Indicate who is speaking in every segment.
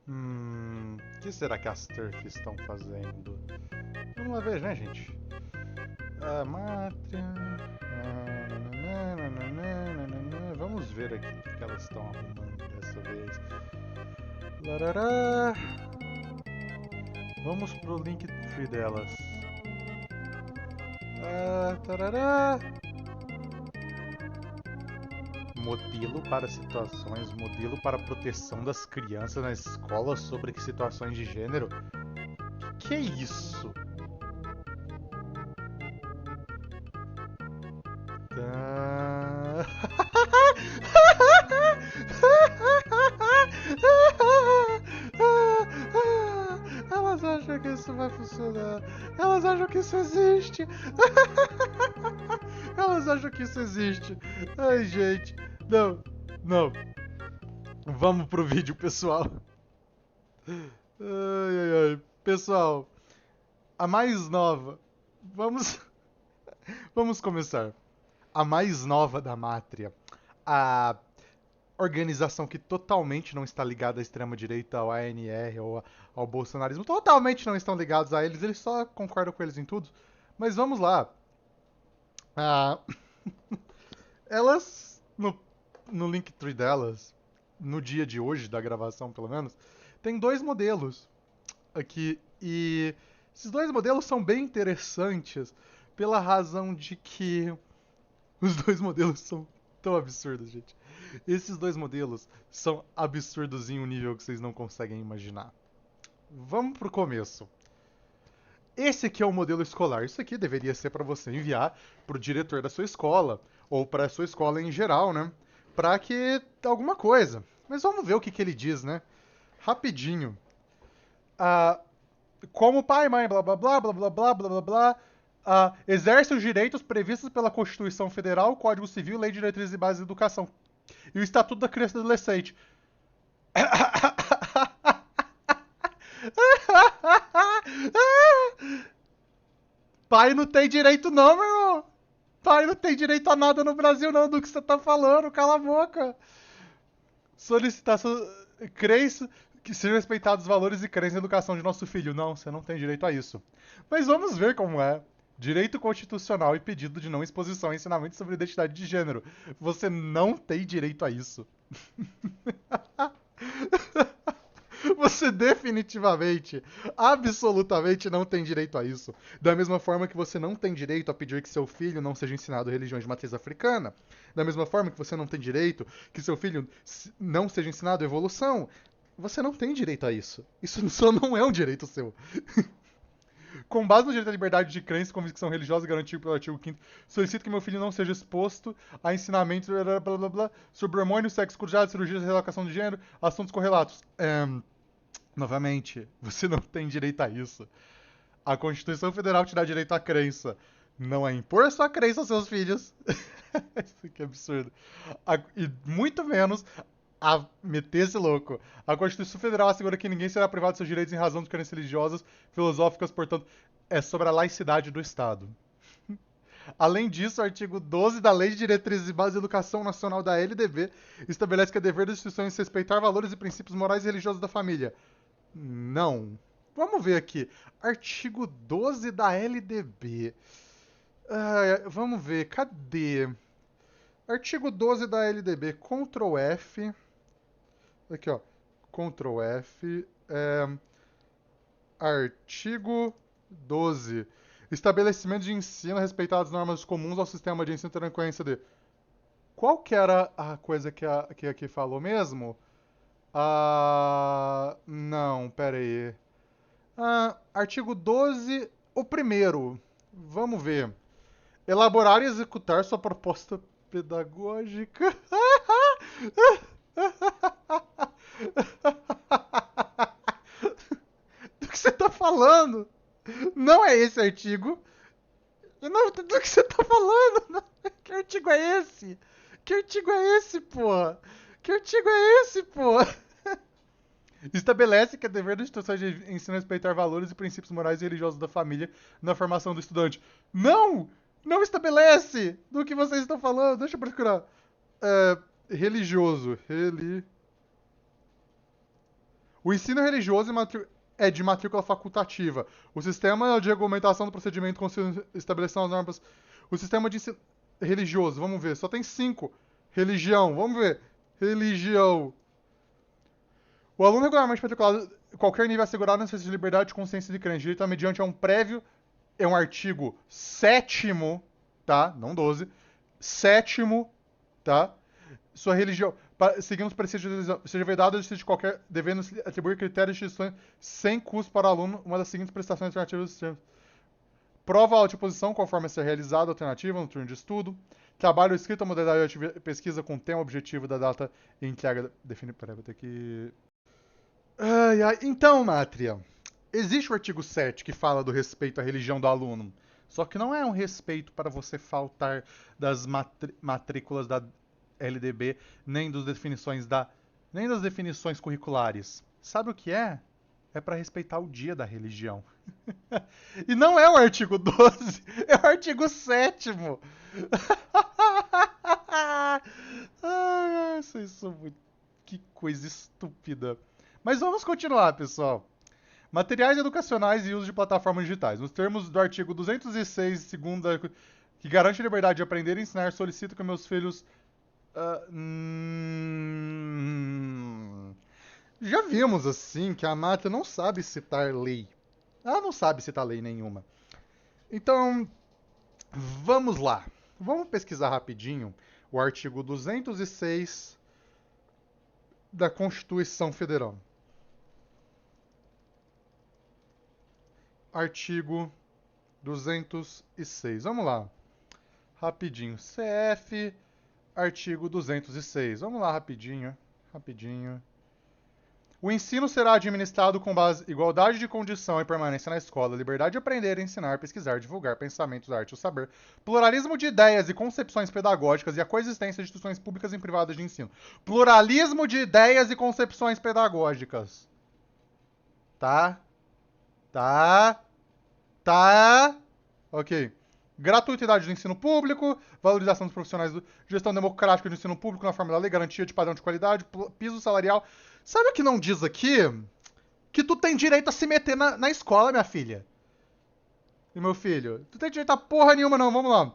Speaker 1: O que será que as turfs estão fazendo? Vamos lá ver, né, gente? A Mátria. Vamos ver aqui o que elas estão arrumando dessa vez. Larará. Vamos pro Linktree delas. Tarará. Modelo para situações, modelo para proteção das crianças na escola sobre situações de gênero. Que é isso? Tá. Elas acham que isso vai funcionar. Elas acham que isso existe. Elas acham que isso existe. Ai, gente. Não, não. Vamos pro vídeo, pessoal. Ai, ai, ai. Pessoal, a mais nova. Vamos, vamos começar. A mais nova da Mátria. A organização que totalmente não está ligada à extrema-direita, ao ANR ou ao bolsonarismo. Totalmente não estão ligados a eles só concordam com eles em tudo. Mas vamos lá. Ah, elas, no Linktree delas, no dia de hoje, da gravação pelo menos, tem dois modelos aqui. E esses dois modelos são bem interessantes pela razão de que os dois modelos são tão absurdos, gente. Esses dois modelos são absurdos em um nível que vocês não conseguem imaginar. Vamos pro começo. Esse aqui é o modelo escolar. Isso aqui deveria ser para você enviar para o diretor da sua escola ou para a sua escola em geral, né? Para que alguma coisa. Mas vamos ver o que, que ele diz, né? Rapidinho. Ah, como pai, mãe, blá blá blá blá blá blá blá blá blá, exerce os direitos previstos pela Constituição Federal, Código Civil, Lei de Diretrizes e Bases de Educação e o Estatuto da Criança e do Adolescente. Pai não tem direito não, meu irmão. Pai não tem direito a nada no Brasil não, do que você tá falando, cala a boca. Solicitar crença que sejam respeitados os valores e crenças na educação de nosso filho. Não, você não tem direito a isso. Mas vamos ver como é. Direito constitucional e pedido de não exposição e ensinamento sobre identidade de gênero. Você não tem direito a isso. Você definitivamente, absolutamente não tem direito a isso. Da mesma forma que você não tem direito a pedir que seu filho não seja ensinado religiões de matriz africana. Da mesma forma que você não tem direito que seu filho não seja ensinado evolução. Você não tem direito a isso. Isso só não é um direito seu. Com base no direito à liberdade de crença e convicção religiosa garantido pelo artigo 5º, solicito que meu filho não seja exposto a ensinamentos blá, blá, blá, blá, sobre hormônios, sexo cruzado, cirurgias de relocação de gênero, assuntos correlatos. Novamente, você não tem direito a isso. A Constituição Federal te dá direito à crença. Não é impor sua crença aos seus filhos. Isso que é absurdo. E muito menos a meter esse louco. A Constituição Federal assegura que ninguém será privado de seus direitos em razão de crenças religiosas, filosóficas, portanto, é sobre a laicidade do Estado. Além disso, o artigo 12 da Lei de Diretrizes e Bases de Educação Nacional da LDB estabelece que é dever das instituições respeitar valores e princípios morais e religiosos da família. Não. Vamos ver aqui. Artigo 12 da LDB. Vamos ver, cadê? Artigo 12 da LDB, Ctrl F. Aqui, ó. Ctrl F. Artigo 12. Estabelecimento de ensino respeitadas as normas comuns ao sistema de ensino tendo em conhecência de. Qual que era a coisa que aqui falou mesmo? Não, pera aí. Artigo 12, o primeiro. Vamos ver. Elaborar e executar sua proposta pedagógica. Do que você tá falando? Não é esse artigo. Não, do que você tá falando? Que artigo é esse? Que artigo é esse, porra? Que artigo é esse, porra? Estabelece que é dever das instituições de ensino respeitar valores e princípios morais e religiosos da família na formação do estudante. Não! Não estabelece do que vocês estão falando. Deixa eu procurar. Religioso. O ensino religioso é de matrícula facultativa. O sistema de argumentação do procedimento consiste em estabelecer as normas. O sistema de ensino religioso, vamos ver, só tem 5. Religião, vamos ver. Religião. O aluno regularmente matriculado, qualquer nível assegurado na de liberdade de consciência de crença, direito mediante é um prévio, é um artigo 7º, tá? Não 12. 7º, tá? Sua religião, seguindo os preceitos de religião, seja vedado de qualquer, devendo atribuir critérios de instituições sem custo para o aluno, uma das seguintes prestações alternativas do sistema. Prova a oposição conforme a ser realizada, alternativa no turno de estudo. Trabalho escrito, a modalidade de pesquisa com tema objetivo da data e entrega. Peraí, vou ter que. Então, Mátria, existe o artigo 7 que fala do respeito à religião do aluno. Só que não é um respeito para você faltar das matrículas da LDB, nem das definições curriculares. Sabe o que é? É para respeitar o dia da religião. E não é o artigo 12, é o artigo 7º. Vocês são muito... Que coisa estúpida. Mas vamos continuar, pessoal. Materiais educacionais e uso de plataformas digitais. Nos termos do artigo 206, segunda, que garante a liberdade de aprender e ensinar, solicito que meus filhos... Já vimos, assim, que a Mata não sabe citar lei. Ela não sabe citar lei nenhuma. Então, vamos lá. Vamos pesquisar rapidinho o artigo 206 da Constituição Federal. Artigo 206. Vamos lá. Rapidinho. CF, artigo 206. Vamos lá, rapidinho. O ensino será administrado com base em igualdade de condição e permanência na escola, liberdade de aprender, ensinar, pesquisar, divulgar pensamentos, arte e saber, pluralismo de ideias e concepções pedagógicas e a coexistência de instituições públicas e privadas de ensino. Pluralismo de ideias e concepções pedagógicas. Tá? Ok. Gratuitidade do ensino público, valorização dos profissionais, gestão democrática do ensino público na forma da lei, garantia de padrão de qualidade, piso salarial. Sabe o que não diz aqui? Que tu tem direito a se meter na escola, minha filha. E meu filho? Tu tem direito a porra nenhuma, não. Vamos lá.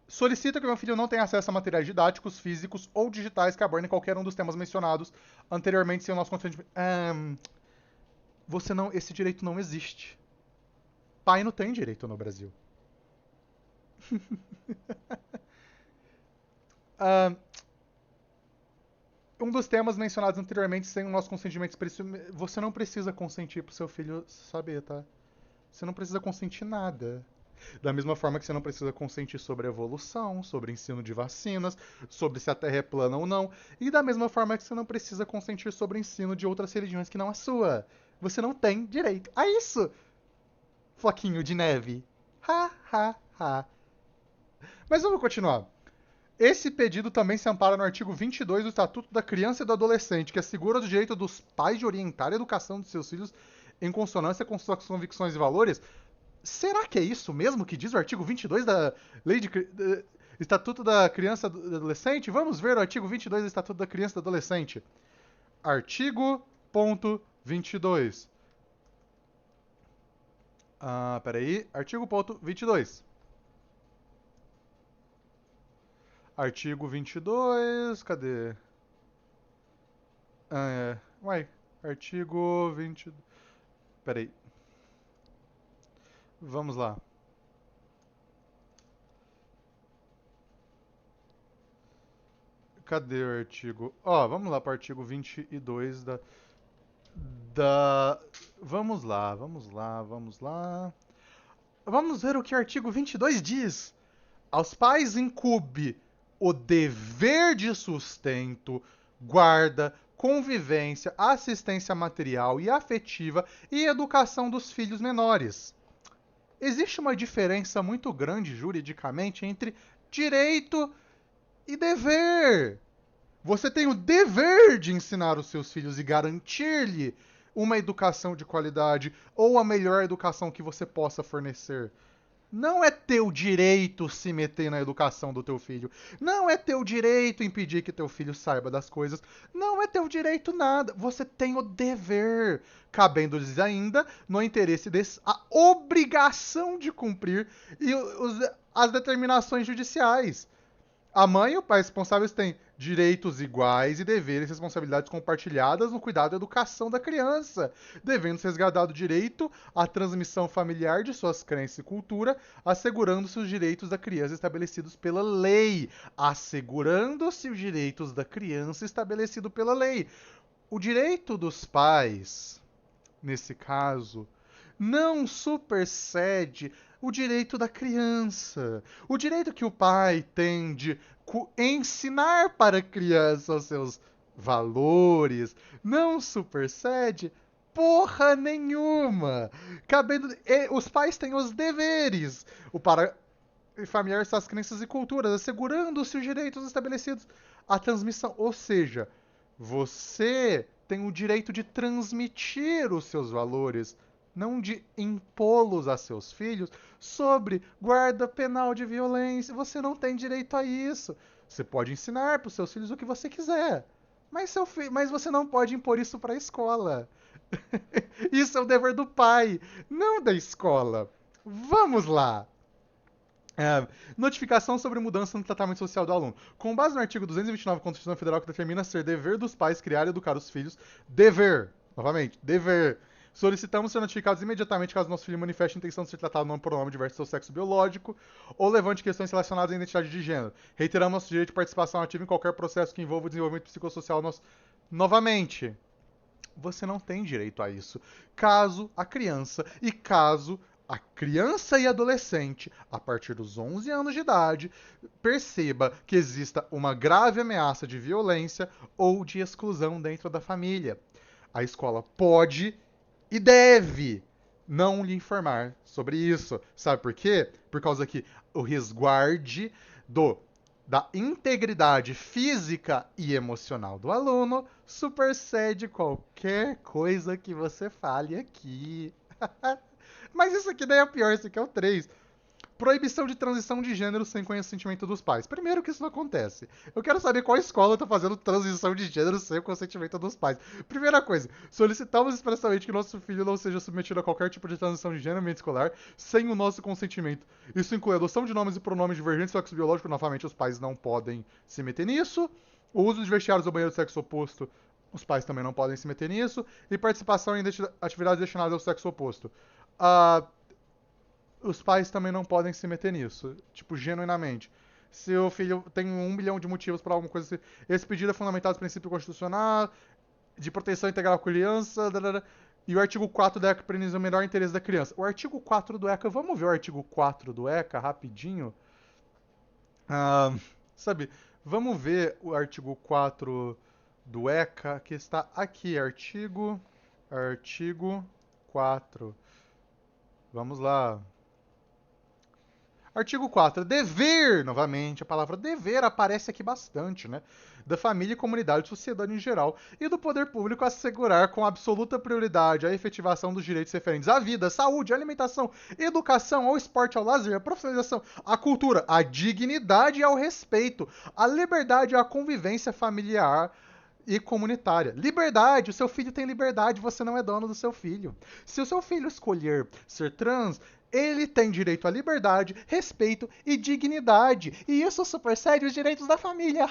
Speaker 1: Solicita que meu filho não tenha acesso a materiais didáticos, físicos ou digitais que abordem qualquer um dos temas mencionados anteriormente sem o nosso consentimento. Esse direito não existe. Pai não tem direito no Brasil. Um dos temas mencionados anteriormente sem o nosso consentimento expresso, você não precisa consentir pro seu filho saber, tá? Você não precisa consentir nada. Da mesma forma que você não precisa consentir sobre a evolução, sobre ensino de vacinas, sobre se a Terra é plana ou não. E da mesma forma que você não precisa consentir sobre o ensino de outras religiões que não a sua. Você não tem direito a isso. Floquinho de neve. Ha, ha, ha. Mas vamos continuar. Esse pedido também se ampara no artigo 22 do Estatuto da Criança e do Adolescente, que assegura o direito dos pais de orientar a educação dos seus filhos em consonância com suas convicções e valores. Será que é isso mesmo que diz o artigo 22 da Lei de Estatuto da Criança e do Adolescente? Vamos ver o artigo 22 do Estatuto da Criança e do Adolescente. Artigo ponto 22. Peraí. Artigo ponto 22. Artigo 22, cadê? Artigo 22. Peraí. Vamos lá. Cadê o artigo? Vamos lá para o artigo 22 Vamos lá. Vamos ver o que o artigo 22 diz. Aos pais incumbe o dever de sustento, guarda, convivência, assistência material e afetiva e educação dos filhos menores. Existe uma diferença muito grande juridicamente entre direito e dever. Você tem o dever de ensinar os seus filhos e garantir-lhe uma educação de qualidade ou a melhor educação que você possa fornecer. Não é teu direito se meter na educação do teu filho. Não é teu direito impedir que teu filho saiba das coisas. Não é teu direito nada. Você tem o dever, cabendo-lhes ainda, no interesse desse, a obrigação de cumprir as determinações judiciais. A mãe e o pai responsáveis têm direitos iguais e deveres e responsabilidades compartilhadas no cuidado e educação da criança, devendo-se resgatar o direito à transmissão familiar de suas crenças e cultura, assegurando-se os direitos da criança estabelecidos pela lei. Assegurando-se os direitos da criança estabelecido pela lei. O direito dos pais, nesse caso, não supersede o direito da criança. O direito que o pai tem de ensinar para a criança os seus valores não supersede porra nenhuma. Cabendo, os pais têm os deveres. O para familiar suas crenças e culturas, assegurando-se os direitos estabelecidos. A transmissão, ou seja, você tem o direito de transmitir os seus valores, não de impô-los a seus filhos, sobre guarda penal de violência. Você não tem direito a isso. Você pode ensinar para os seus filhos o que você quiser, mas você não pode impor isso para a escola. Isso é o dever do pai, não da escola. Vamos lá. Notificação sobre mudança no tratamento social do aluno. Com base no artigo 229 da Constituição Federal, que determina ser dever dos pais criar e educar os filhos, dever, novamente, dever. Solicitamos ser notificados imediatamente caso nosso filho manifeste a intenção de ser tratado não por nome diverso do seu sexo biológico ou levante questões relacionadas à identidade de gênero. Reiteramos nosso direito de participação ativa em qualquer processo que envolva o desenvolvimento psicossocial nosso. Novamente, você não tem direito a isso. Caso a criança e adolescente, a partir dos 11 anos de idade, perceba que exista uma grave ameaça de violência ou de exclusão dentro da família. A escola pode e deve não lhe informar sobre isso. Sabe por quê? Por causa que o resguarde da integridade física e emocional do aluno supersede qualquer coisa que você fale aqui. Mas isso aqui daí é o pior, isso aqui é o 3. Proibição de transição de gênero sem consentimento dos pais. Primeiro que isso não acontece. Eu quero saber qual escola está fazendo transição de gênero sem o consentimento dos pais. Primeira coisa, solicitamos expressamente que nosso filho não seja submetido a qualquer tipo de transição de gênero no ambiente escolar sem o nosso consentimento. Isso inclui a adoção de nomes e pronomes divergentes do sexo biológico. Novamente, os pais não podem se meter nisso. O uso de vestiários ou banheiro do sexo oposto. Os pais também não podem se meter nisso. E participação em atividades destinadas ao sexo oposto. Os pais também não podem se meter nisso, tipo, genuinamente. Se o filho tem 1 milhão de motivos para alguma coisa assim, esse pedido é fundamentado no princípio constitucional, de proteção integral à criança, e o artigo 4 do ECA preniza o melhor interesse da criança. O artigo 4 do ECA, vamos ver o artigo 4 do ECA rapidinho? Sabe, vamos ver o artigo 4 do ECA, que está aqui, artigo 4. Vamos lá. Artigo 4. Dever, novamente, a palavra dever aparece aqui bastante, né? Da família, comunidade e sociedade em geral, e do poder público assegurar com absoluta prioridade a efetivação dos direitos referentes à vida, à saúde, à alimentação, educação, ao esporte, ao lazer, à profissionalização, à cultura, à dignidade e ao respeito, à liberdade e à convivência familiar e comunitária. Liberdade, o seu filho tem liberdade, você não é dono do seu filho. Se o seu filho escolher ser trans, ele tem direito à liberdade, respeito e dignidade. E isso supersede os direitos da família.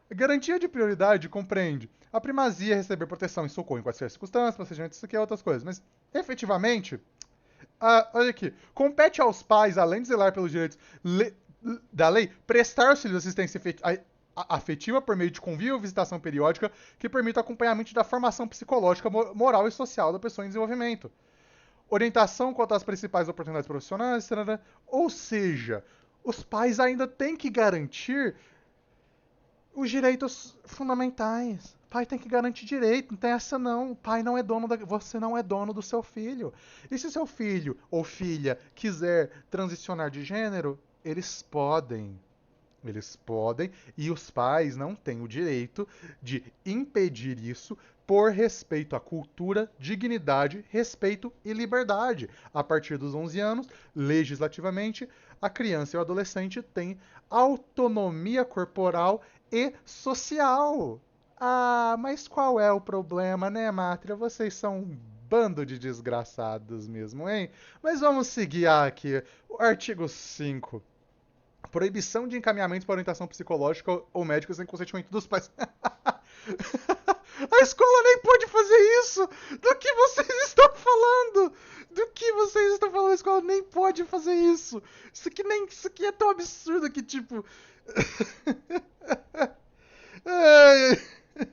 Speaker 1: Garantia de prioridade compreende a primazia receber proteção e socorro em quaisquer circunstâncias, procedimentos, isso aqui é outras coisas. Mas, efetivamente, olha aqui, compete aos pais, além de zelar pelos direitos da lei, prestar aos filhos assistência afetiva por meio de convívio e visitação periódica que permita o acompanhamento da formação psicológica, moral e social da pessoa em desenvolvimento. Orientação quanto às principais oportunidades profissionais, ou seja, os pais ainda têm que garantir os direitos fundamentais. O pai tem que garantir direito, não tem essa não. O pai não é dono você não é dono do seu filho. E se seu filho ou filha quiser transicionar de gênero, eles podem. Eles podem, e os pais não têm o direito de impedir isso por respeito à cultura, dignidade, respeito e liberdade. A partir dos 11 anos, legislativamente, a criança e o adolescente têm autonomia corporal e social. Ah, mas qual é o problema, né, Mátria? Vocês são um bando de desgraçados mesmo, hein? Mas vamos seguir aqui. O artigo 5. Proibição de encaminhamento para orientação psicológica ou médica sem consentimento dos pais. A escola nem pode fazer isso! Do que vocês estão falando? Do que vocês estão falando? A escola nem pode fazer isso! Isso aqui é tão absurdo que, tipo.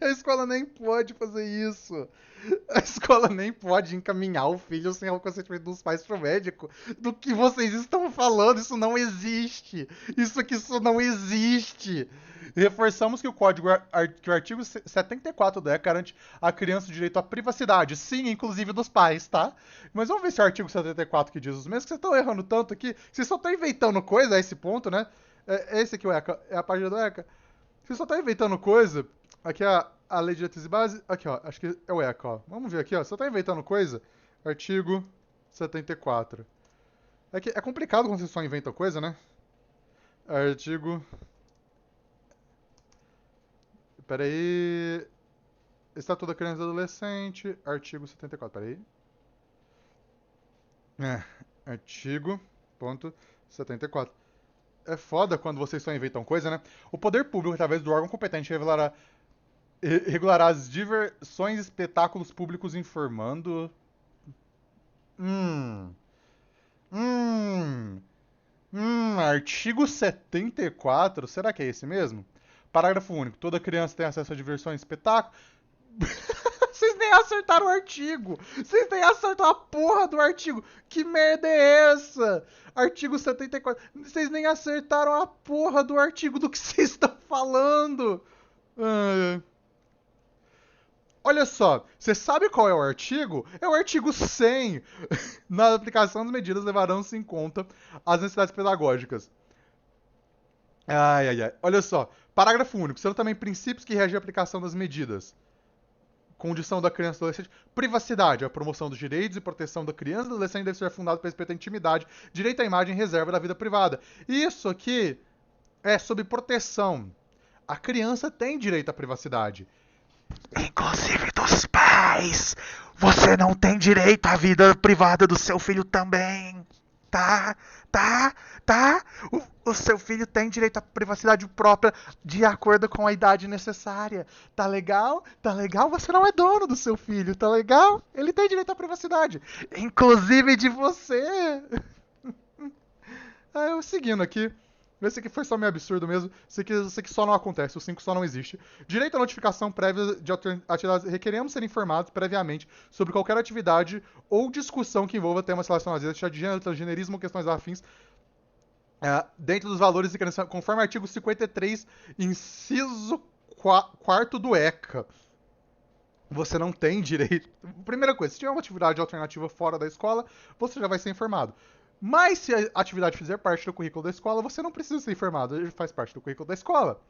Speaker 1: A escola nem pode fazer isso. A escola nem pode encaminhar o filho sem o consentimento dos pais pro médico. Do que vocês estão falando? Isso não existe. Isso não existe. Reforçamos que que o artigo 74 do ECA garante à criança o direito à privacidade, sim, inclusive dos pais, tá? Mas vamos ver se é o artigo 74 que diz os mesmos, que vocês estão errando tanto aqui. Vocês só estão inventando coisa a esse ponto, né? É esse aqui o ECA, é a página do ECA. Você só tá inventando coisa. Aqui é a lei de diretriz e base. Aqui, ó. Acho que é o ECA, ó. Vamos ver aqui, ó. Você só tá inventando coisa. Artigo 74. É complicado quando você só inventa coisa, né? Artigo. Pera aí. Estatuto da Criança e do Adolescente. Artigo 74. Pera aí. Artigo. Ponto 74. É foda quando vocês só inventam coisa, né? O poder público, através do órgão competente, regulará as diversões e espetáculos públicos informando. Hum. Hum. Artigo 74. Será que é esse mesmo? Parágrafo único. Toda criança tem acesso a diversões e espetáculos. Vocês nem acertaram o artigo. Vocês nem acertaram a porra do artigo. Que merda é essa? Artigo 74. Vocês nem acertaram a porra do artigo do que vocês estão falando. Olha só, você sabe qual é o artigo? É o artigo 100. Na aplicação das medidas levarão-se em conta as necessidades pedagógicas. Ai, ai, ai. Olha só, parágrafo único. Sendo também princípios que regem a aplicação das medidas. Condição da criança e do adolescente. Privacidade. A promoção dos direitos e proteção da criança e do adolescente deve ser fundado pelo respeito à intimidade, direito à imagem e reserva da vida privada. Isso aqui é sob proteção. A criança tem direito à privacidade. Inclusive dos pais. Você não tem direito à vida privada do seu filho também. Tá? Tá? O seu filho tem direito à privacidade própria de acordo com a idade necessária. Tá legal? Tá legal? Você não é dono do seu filho, tá legal? Ele tem direito à privacidade. Inclusive de você. Eu seguindo aqui. Esse aqui foi só meio absurdo mesmo. Esse aqui só não acontece, o 5 só não existe. Direito à notificação prévia de atividades. Requeremos ser informados previamente sobre qualquer atividade ou discussão que envolva temas relacionados a identidade de gênero, transgenerismo ou questões afins. Dentro dos valores de criança, conforme o artigo 53, inciso 4 do ECA. Você não tem direito. Primeira coisa, se tiver uma atividade alternativa fora da escola, você já vai ser informado. Mas se a atividade fizer parte do currículo da escola, você não precisa ser informado, ele faz parte do currículo da escola.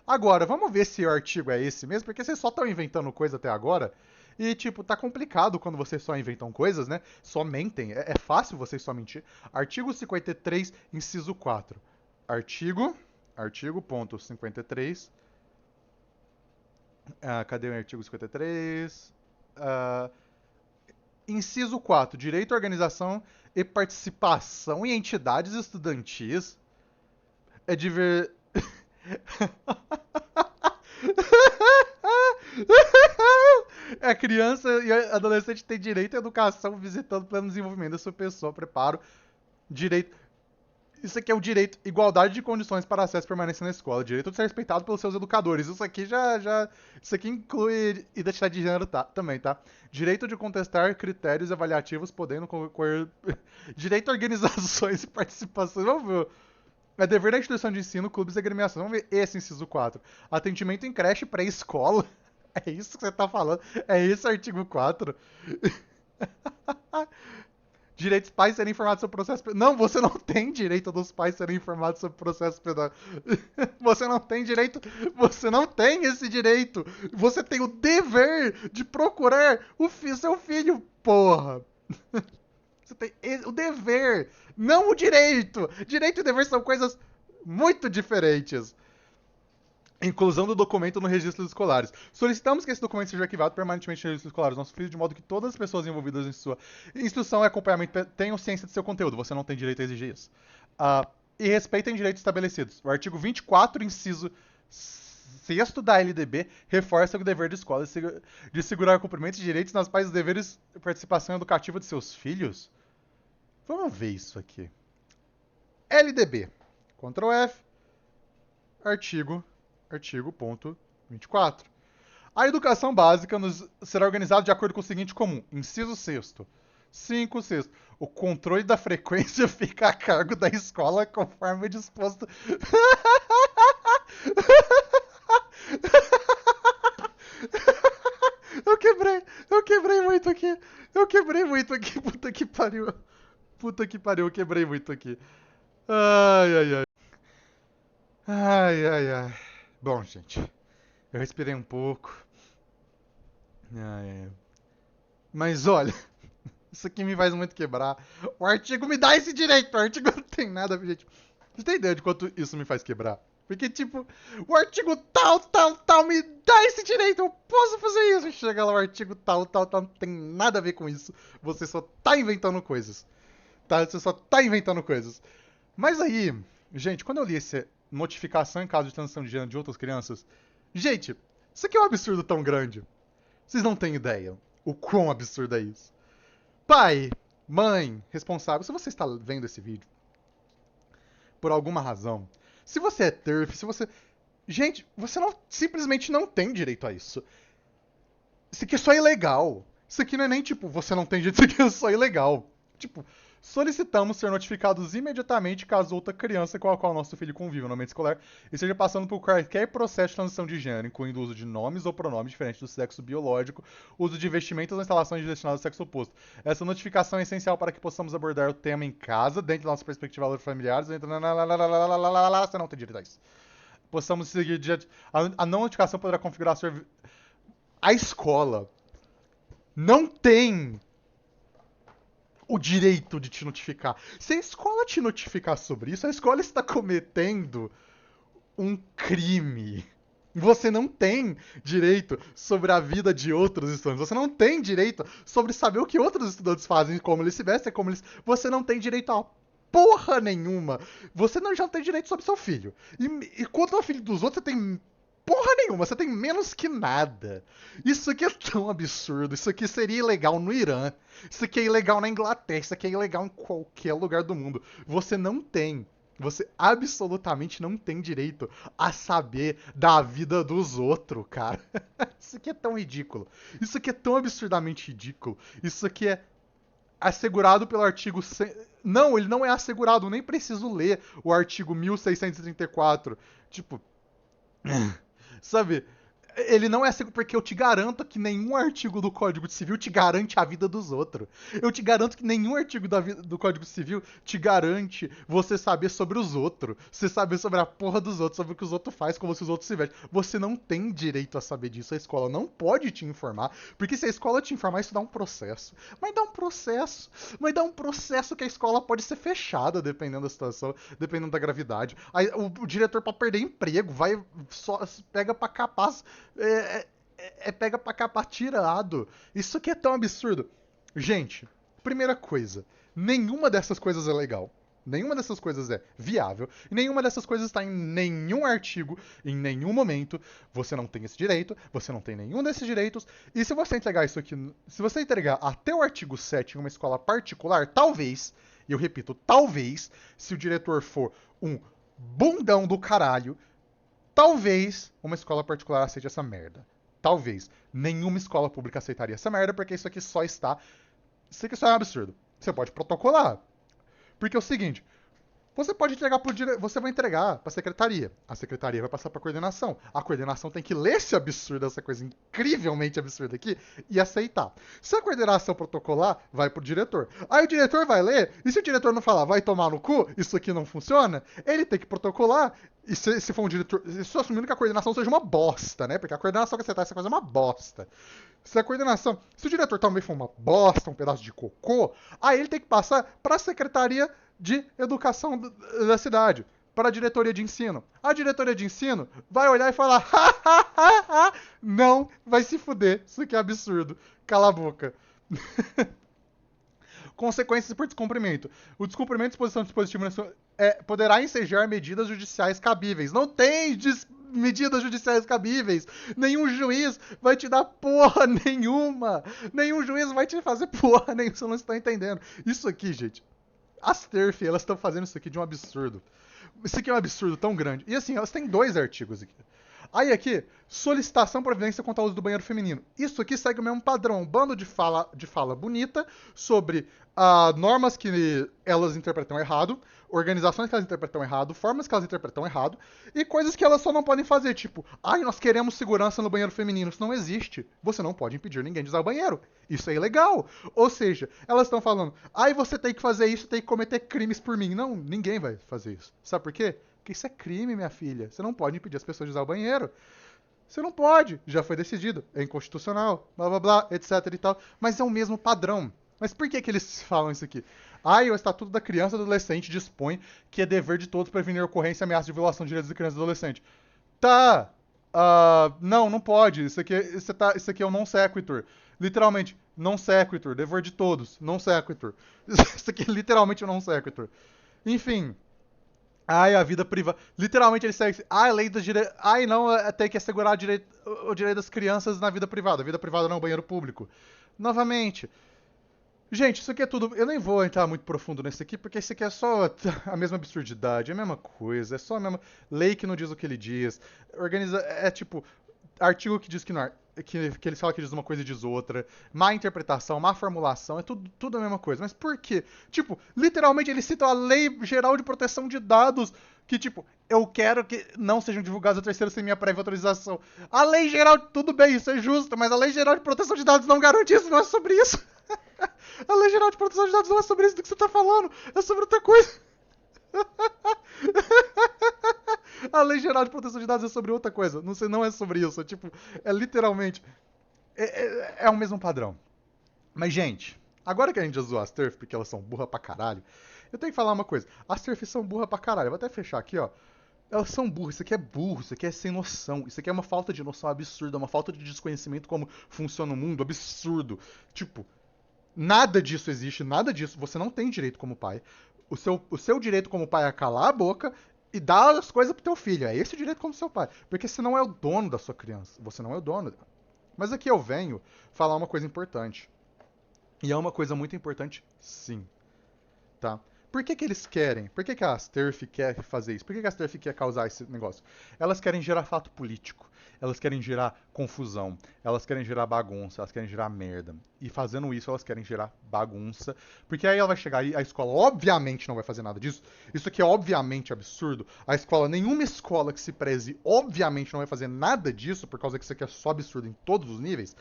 Speaker 1: Agora, vamos ver se o artigo é esse mesmo, porque vocês só estão inventando coisa até agora. E, tipo, tá complicado quando vocês só inventam coisas, né? Só mentem. É fácil vocês só mentir. Artigo 53, inciso 4. Artigo, ponto 53. Cadê o artigo 53? Inciso 4. Direito à organização e participação em entidades estudantis. É diver... A criança e adolescente tem direito à educação visitando plano de desenvolvimento da sua pessoa, preparo, direito... Isso aqui é o direito, igualdade de condições para acesso e permanência na escola, direito de ser respeitado pelos seus educadores. Isso aqui isso aqui inclui identidade de gênero também, tá? Direito de contestar critérios avaliativos, podendo concorrer... Direito a organizações e participações. Vamos ver. É dever da instituição de ensino, clubes e agremiações. Vamos ver esse inciso 4. Atendimento em creche pré-escola. É isso que você tá falando? É esse artigo 4? Direito dos pais serem informados sobre o processo penal. Não, você não tem direito dos pais serem informados sobre o processo penal. Você não tem direito. Você não tem esse direito. Você tem o dever de procurar seu filho, porra. Você tem o dever, não o direito. Direito e dever são coisas muito diferentes. Inclusão do documento no registro dos escolares. Solicitamos que esse documento seja arquivado permanentemente no registro dos escolares do nosso filho, de modo que todas as pessoas envolvidas em sua instrução e acompanhamento tenham ciência de seu conteúdo. Você não tem direito a exigir isso. E respeitem direitos estabelecidos. O artigo 24, inciso 6 da LDB, reforça o dever da escola de segurar o cumprimento de direitos nas bases dos deveres de participação educativa de seus filhos. Vamos ver isso aqui. LDB. Ctrl F. Artigo ponto 24. A educação básica será organizada de acordo com o seguinte comum. Inciso 6º. 5 sexto. O controle da frequência fica a cargo da escola conforme disposto. Eu quebrei muito aqui. Puta que pariu. Eu quebrei muito aqui. Ai. Bom, gente, eu respirei um pouco. Mas olha, isso aqui me faz muito quebrar. O artigo me dá esse direito. O artigo não tem nada, gente. Você tem ideia de quanto isso me faz quebrar? Porque, tipo, o artigo tal me dá esse direito. Eu posso fazer isso. Chega lá, o artigo tal, não tem nada a ver com isso. Você só tá inventando coisas. Tá? Você só tá inventando coisas. Mas aí, gente, quando eu li essa notificação em caso de transição de gênero de outras crianças, gente, isso aqui é um absurdo tão grande. Vocês não têm ideia o quão absurdo é isso. Pai, mãe, responsável, se você está vendo esse vídeo, por alguma razão, se você é TERF, se você... Gente, você simplesmente não tem direito a isso. Isso aqui é só ilegal. Isso aqui não é nem tipo, você não tem direito, isso aqui é só ilegal. Tipo, solicitamos ser notificados imediatamente caso outra criança com a qual nosso filho convive no ambiente escolar esteja passando por qualquer processo de transição de gênero, incluindo o uso de nomes ou pronomes diferentes do sexo biológico, uso de vestimentas ou instalações destinadas ao sexo oposto. Essa notificação é essencial para que possamos abordar o tema em casa, dentro da nossa perspectiva de familiares, você não tem direito a isso. Possamos seguir diante... A não notificação poderá configurar a escola não tem o direito de te notificar. Se a escola te notificar sobre isso, a escola está cometendo um crime. Você não tem direito sobre a vida de outros estudantes. Você não tem direito sobre saber o que outros estudantes fazem, como eles se vestem, como eles... Você não tem direito a porra nenhuma. Você não já tem direito sobre seu filho. E quanto ao filho dos outros, você tem porra nenhuma, você tem menos que nada. Isso aqui é tão absurdo. Isso aqui seria ilegal no Irã. Isso aqui é ilegal na Inglaterra. Isso aqui é ilegal em qualquer lugar do mundo. Você absolutamente não tem direito a saber da vida dos outros, cara. Isso aqui é tão ridículo. Isso aqui é tão absurdamente ridículo. Isso aqui é assegurado pelo artigo... Não, ele não é assegurado. Eu nem preciso ler o artigo 1634. Tipo... Sabe, ele não é seguro porque eu te garanto que nenhum artigo do Código Civil te garante a vida dos outros. Eu te garanto que nenhum artigo do Código Civil te garante você saber sobre os outros. Você saber sobre a porra dos outros, sobre o que os outros fazem, como se os outros se vestem. Você não tem direito a saber disso. A escola não pode te informar. Porque se a escola te informar, isso dá um processo. Mas dá um processo que a escola pode ser fechada, dependendo da situação, dependendo da gravidade. Aí, o diretor pode perder emprego, pega pra capaz... pega pra capar tirado. Isso aqui é tão absurdo. Gente, primeira coisa, nenhuma dessas coisas é legal. Nenhuma dessas coisas é viável. E nenhuma dessas coisas está em nenhum artigo, em nenhum momento. Você não tem esse direito, você não tem nenhum desses direitos. E se você entregar isso aqui, se você entregar até o artigo 7 em uma escola particular, talvez, e eu repito, talvez, se o diretor for um bundão do caralho, talvez uma escola particular aceite essa merda. Talvez. Nenhuma escola pública aceitaria essa merda, porque isso aqui só está... Isso aqui só é um absurdo. Você pode protocolar. Porque é o seguinte... Você pode entregar você vai entregar para a secretaria. A secretaria vai passar para a coordenação. A coordenação tem que ler esse absurdo, essa coisa incrivelmente absurda aqui, e aceitar. Se a coordenação protocolar, vai pro diretor. Aí o diretor vai ler, e se o diretor não falar, vai tomar no cu, isso aqui não funciona, ele tem que protocolar. E se for um diretor, isso assumindo que a coordenação seja uma bosta, né? Porque a coordenação que aceitar essa coisa é uma bosta. Se o diretor também for uma bosta, um pedaço de cocô, aí ele tem que passar para a secretaria de educação da cidade, para a diretoria de ensino. A diretoria de ensino vai olhar e falar: não, vai se fuder, isso aqui é absurdo, cala a boca. Consequências por descumprimento. O descumprimento de disposição de dispositivo poderá ensejar medidas judiciais cabíveis. Não tem medidas judiciais cabíveis. Nenhum juiz vai te dar porra nenhuma. Nenhum juiz vai te fazer porra nenhuma. Você não está entendendo. Isso aqui, gente. As TERF, elas estão fazendo isso aqui de um absurdo. Isso aqui é um absurdo tão grande. E assim, elas têm 2 artigos aqui. Aí aqui, solicitação providência contra o uso do banheiro feminino. Isso aqui segue o mesmo padrão. Um bando de fala bonita sobre normas que elas interpretam errado, organizações que elas interpretam errado, formas que elas interpretam errado, e coisas que elas só não podem fazer, tipo, nós queremos segurança no banheiro feminino. Isso não existe. Você não pode impedir ninguém de usar o banheiro. Isso é ilegal. Ou seja, elas estão falando, você tem que fazer isso, tem que cometer crimes por mim. Não, ninguém vai fazer isso. Sabe por quê? Porque isso é crime, minha filha. Você não pode impedir as pessoas de usar o banheiro. Você não pode. Já foi decidido. É inconstitucional. Blá, blá, blá, etc e tal. Mas é o mesmo padrão. Mas por que eles falam isso aqui? O Estatuto da Criança e do Adolescente dispõe que é dever de todos prevenir ocorrência e ameaça de violação de direitos de criança e adolescente. Tá. Não pode. Isso aqui é um non sequitur. Literalmente, non sequitur. Dever de todos. Non sequitur. Isso aqui é literalmente um non sequitur. Enfim... a vida privada. Literalmente ele segue. A lei do direito. Não, tem que assegurar o direito das crianças na vida privada. A vida privada não é um banheiro público. Novamente. Gente, isso aqui é tudo. Eu nem vou entrar muito profundo nesse aqui, porque esse aqui é só a mesma absurdidade, é a mesma coisa, é só a mesma. Lei que não diz o que ele diz. É tipo. Artigo que diz que não. Que eles falam que diz uma coisa e diz outra, má interpretação, má formulação, é tudo a mesma coisa. Mas por quê? Tipo, literalmente eles citam a Lei Geral de Proteção de Dados, que tipo, eu quero que não sejam divulgados a terceiro sem minha prévia autorização. A Lei Geral, tudo bem, isso é justo, mas a Lei Geral de Proteção de Dados não garante isso, não é sobre isso. A Lei Geral de Proteção de Dados não é sobre isso do que você tá falando, é sobre outra coisa. A Lei Geral de Proteção de Dados é sobre outra coisa. Não é sobre isso. É literalmente... É o mesmo padrão. Mas, gente, agora que a gente já zoou as TERF, porque elas são burra pra caralho, eu tenho que falar uma coisa. As TERF são burra pra caralho. Eu vou até fechar aqui, ó. Elas são burras. Isso aqui é burro. Isso aqui é sem noção. Isso aqui é uma falta de noção absurda. Uma falta de desconhecimento como funciona o mundo absurdo. Nada disso existe. Nada disso. Você não tem direito como pai. O seu direito como pai é calar a boca e dar as coisas pro teu filho. É esse o direito como seu pai. Porque você não é o dono da sua criança. Você não é o dono dela. Mas aqui eu venho falar uma coisa importante. E é uma coisa muito importante, sim. Tá? Por que eles querem? Por que a TERF quer fazer isso? Por que a TERF quer causar esse negócio? Elas querem gerar fato político. Elas querem gerar confusão. Elas querem gerar bagunça. Elas querem gerar merda. E fazendo isso, elas querem gerar bagunça. Porque aí ela vai chegar e a escola obviamente não vai fazer nada disso. Isso aqui é obviamente absurdo. Nenhuma escola que se preze, obviamente não vai fazer nada disso, por causa que isso aqui é só absurdo em todos os níveis.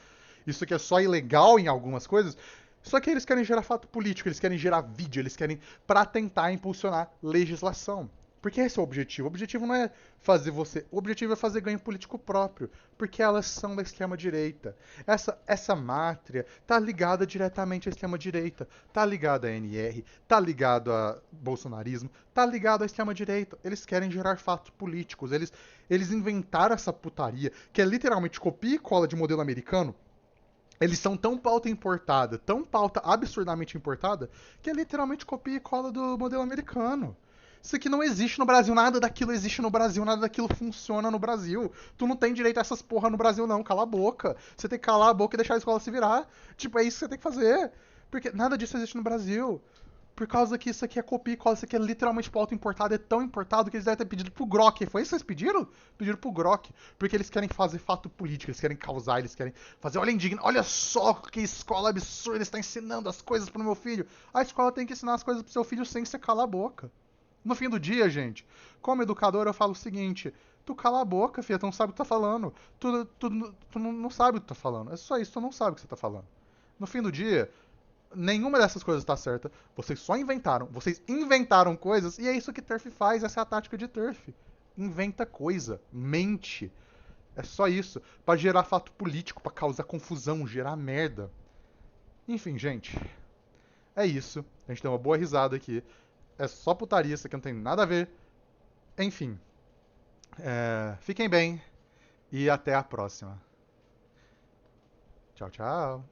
Speaker 1: Isso aqui é só ilegal em algumas coisas. Só que eles querem gerar fato político, eles querem gerar vídeo, eles querem pra tentar impulsionar legislação. Porque esse é o objetivo. O objetivo não é fazer você... O objetivo é fazer ganho político próprio. Porque elas são da extrema-direita. Essa mátria tá ligada diretamente à extrema-direita. Tá ligada à NR. Tá ligado a bolsonarismo. Tá ligado à extrema-direita. Eles querem gerar fatos políticos. Eles inventaram essa putaria, que é literalmente copia e cola de modelo americano. Eles são tão pauta importada, tão pauta absurdamente importada, que é literalmente copia e cola do modelo americano. Isso aqui não existe no Brasil, nada daquilo existe no Brasil, nada daquilo funciona no Brasil. Tu não tem direito a essas porra no Brasil não, cala a boca. Você tem que calar a boca e deixar a escola se virar. É isso que você tem que fazer. Porque nada disso existe no Brasil. Por causa que isso aqui é copia e cola, isso aqui é literalmente pauta importada, é tão importado que eles devem ter pedido pro Grok. Foi isso que vocês pediram? Pediram pro Grok. Porque eles querem fazer fato político, eles querem causar, eles querem fazer, olha só que escola absurda, está ensinando as coisas pro meu filho. A escola tem que ensinar as coisas pro seu filho sem você calar a boca. No fim do dia, gente, como educador eu falo o seguinte: tu cala a boca, filha, tu não sabe o que tá falando. Tu não sabe o que tá falando. É só isso, tu não sabe o que você tá falando. No fim do dia, nenhuma dessas coisas tá certa. Vocês só inventaram. Vocês inventaram coisas e é isso que Turf faz. Essa é a tática de Turf. Inventa coisa, mente. É só isso. Pra gerar fato político, pra causar confusão, gerar merda. Enfim, gente. É isso. A gente deu uma boa risada aqui. É só putaria, isso aqui não tem nada a ver. Enfim. Fiquem bem e até a próxima. Tchau, tchau.